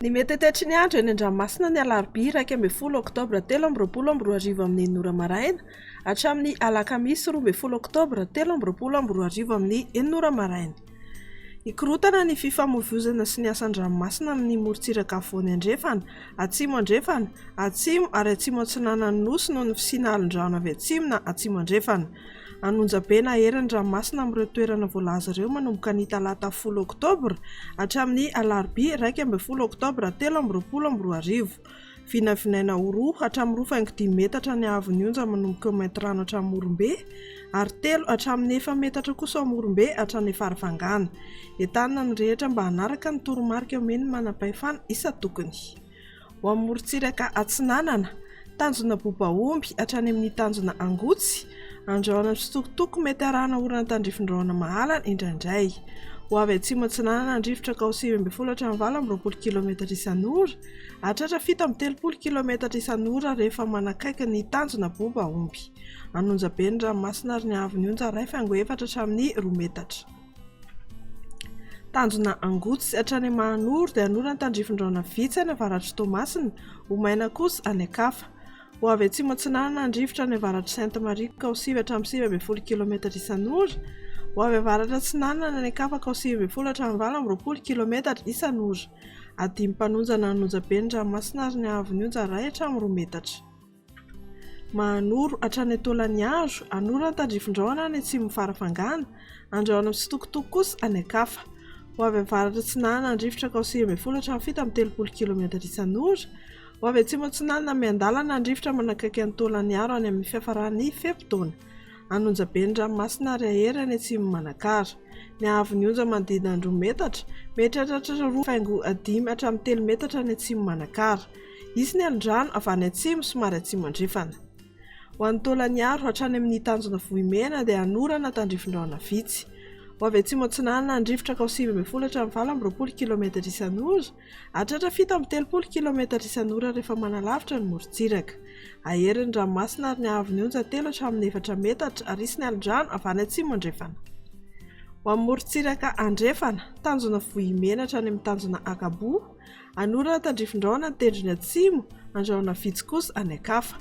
Ny mety tetry ny andro eny an-dranomasina ny alarobia 12 oktobra 2024 amin'ny 9 maraina hatramin'ny alakamisy 12 oktobra 2024 amin'ny 9 maraina. Ikorotana ny fifamoivoizana sy ny asan-dranomasina amin'ny morontsiraka avoany andrefana, atsimo andrefana, atsimo ary atsimo atsinanan'ny nosy noho ny fisiana alin-drano avy atsimo na atsimo andrefana. Anonjabe na herin'ny ranomasina amin'ireo toerana voalaza ireo manomboka ny talata 10 oktobra hatramin'ny alarobia 12 oktobra 2024. Vinavinaina ho 2 hatramin'ny 2.5 metatra ny haavon'ny onja manomboka mainty rano hatramin'ny Morombe ary 3 hatramin'ny 4 metatra kosa ao Morombe hatramin'ny Farafangana. Entanina ny rehetra mba hanaraka ny toromarika omeny manam-pahefana isa-tokony. Ho amin'ny morontsiraka atsinanana, tanjona bobaomby hatrany amin'ny tanjona angotsy, andrahoana mitsitokotoko mety arahana horonan-tandrifin-drahona mahalana indraindray. Ho avy atsimo atsinanana andrifotra ka ho 920 km isan'ora, hatratra 730 km isan'ora rehefa manakaiky ny tanjona bobaomby. Anonjabe ny ranomasina ary ny haavon'ny onja 1.4 hatramin'ny 2 metatra. Tanjona angotsy hatrany Mahanoro dia anoran tandrifin-drahona vitsy any avaratry Toamasina, ho maina kosa any Akafa. Ho avy atsimo atsinanana andrifotra ny avaratry Sainte-Marie ka ho 720 km isan'ora, ho avy avaratra atsinanana ny Akafa ka ho 720 km isan'ora. Adimy mpanonjana anonjabe ny ranomasina ary ny haavon'ny onja 1 hatramin'ny 2 metatra. Mahanoro hatrany Tolan'iaro, anoran tandrifin-drahona any atsimo Farafangana, andrahoana mitsitokotoko kosa any Akafa. Ho avy avaratra atsinanana andrifotra ka ho 730 km isan'ora, ho avy atsimo atsinanana miandalana andrifotra manakaiky ny Tolan'iaro any amin'ny fiafaran'ny feptaona. Anonjabe ny ranomasina ary aheriny atsimo Manakara. Ny haavon'ny onja manodidina 2 metatra, mieritreritra 2.5 hatramin'ny 3 metatra ny atsimo Manakara. Isy ny alin-drano avy any atsimo somary atsimo andrefana. Ho an'ny Tolan'iaro hatrany amin'ny tanjona vohimena dia anorana tandrifin-drahona vitsy. Ho avy atsimo atsinanana andrifotra ka ho 720 km isan'ora, hatratra 730 km isan'ora rehefa manalavitra ny morontsiraka. Aherin'ny ranomasina ary ny haavon'ny onja 3 hatramin'ny 4 metatra ary isy ny alin-drano avy any atsimo andrefana. Ho amin'ny morontsiraka andrefana, tanjona vohimena hatrany amin'ny tanjona Akabo, anorana tandrifin-drahona ny tendrony atsimo, andrahoana vitsy kosa any Akafa.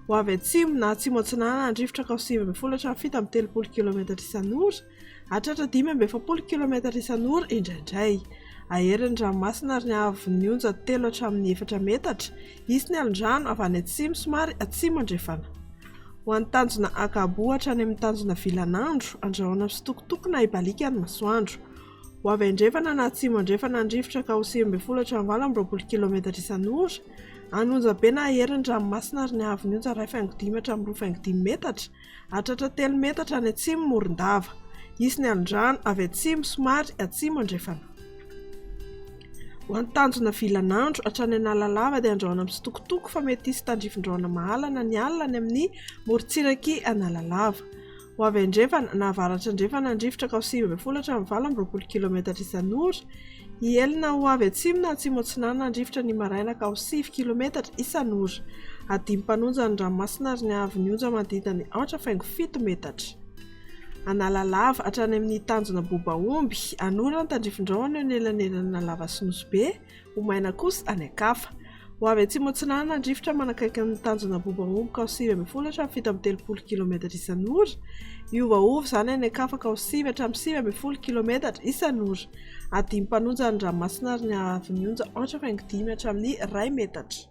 Ho avy atsimo na atsimo atsinanana andrifotra ka ho 730 km isan'ora, hatratra 570 km isan'ora indraindray. Aherin'ny ranomasina ary ny haavon'ny onja 3 hatramin'ny 4 metatra, isy ny alin-drano avy any atsimo somary atsimo andrefana. Ho an'ny tanjona Akabo hatrany amin'ny tanjona VINAN'NY, andrahoana mitsitokotoko na ibalika ny masoandro. Ho avy andrefana na atsimo andrefana andrifotra ka ho 720 km isan'ora, anonjabe na aherin'ny ranomasina ary ny haavon'ny onja 1.5 hatramin'ny 2.5 metatra, hatratra 3 metatra ny atsimo Morondava. Isy ny alin-drano avy atsimo somary atsimo andrefana. Ho an'ny tanjona VINAN'NY hatrany Analalava dia andrahoana mitsitokotoko fa mety hisy tandrifin-drahona mahalana ny alina any amin'ny morontsiraky Analalava. Ho avy andrefana na avaratra andrefana andrifotra ka ho 720 km isan'ora, hielina ho avy atsimo na atsimo atsinanana andrifotra ny maraina ka ho 6 km isan'ora. Adimy mpanonja ny ranomasina ary ny haavon'ny onja manodidina ny 8.7 metatra. Analalava hatrany amin'ny tanjona bobaomby, anorana tandrifin-drahona eo anelanelana lava sy Nosy, ho maina kosa any Akafa. Ho avy atsimo atsinanana andrifotra manakaiky ny tanjona bobaomby ka ho 770 km isan'ora, iovaova izany any Akafa ka ho 770 km isan'ora. Adimy mpanonja ny ranomasina ary ny haavon'ny onja 8.5 hatramin'ny 1 metatra.